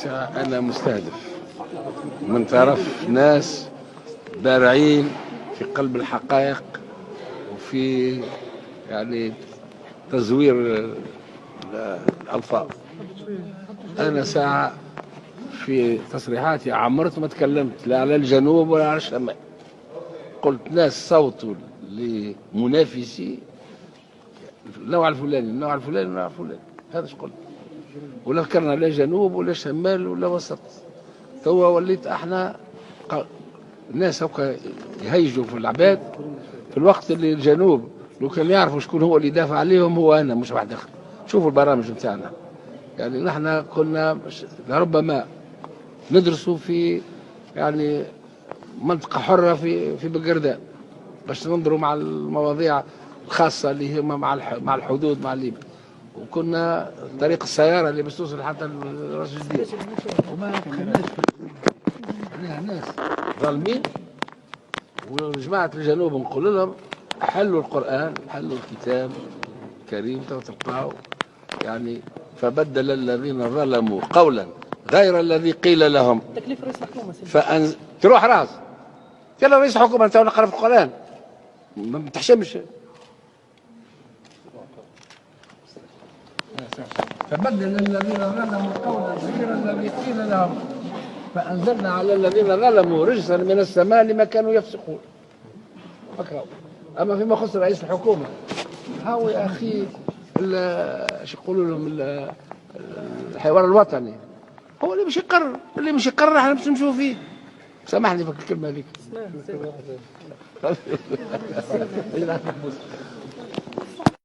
أنا مستهدف من طرف ناس بارعين في قلب الحقائق وفي يعني تزوير الألفاظ. أنا ساعة في تصريحاتي عمرت ما تكلمت لا على الجنوب ولا على الشمال. قلت ناس صوتوا لمنافسي النوع الفلاني النوع الفلاني النوع الفلاني، هذا ايش قلت. ولا ذكرنا لا جنوب ولا شمال ولا وسط. توا وليت احنا الناس هكا يهيجوا في العباد في الوقت اللي الجنوب لو كان يعرفوا شكون هو اللي يدافع عليهم هو انا مش واحد اخر. شوفوا البرامج نتاعنا، يعني نحن كنا لربما ندرسوا في يعني منطقة حرة في بلقردان باش ننظروا مع المواضيع الخاصة اللي هي مع الحدود مع ليبيا، وكنا طريق السيارة اللي باش توصل حتى راس جديد، وما كناش عليها ناس ظالمين. وجماعة الجنوب نقول لهم حلوا القرآن حلوا الكتاب الكريم تلقاو يعني فبدل الذين ظلموا قولا غير الذي قيل لهم. تكليف رئيس الحكومة تروح راس يلا رئيس الحكومة انت نقرا في القرآن ما تحشمش. فبدل الذين ظلموا قولا غير الذي قيل لهم فأنزلنا على الذين ظلموا رجسا من السماء لما كانوا يفسقون. أما فيما يخص رئيس الحكومة هاو يا أخي ايش يقولوا لهم الحوار الوطني هو اللي مش يقرر، اللي مش يقرر احنا باش نمشوا فيه. سامحني في الكلمة هذيك.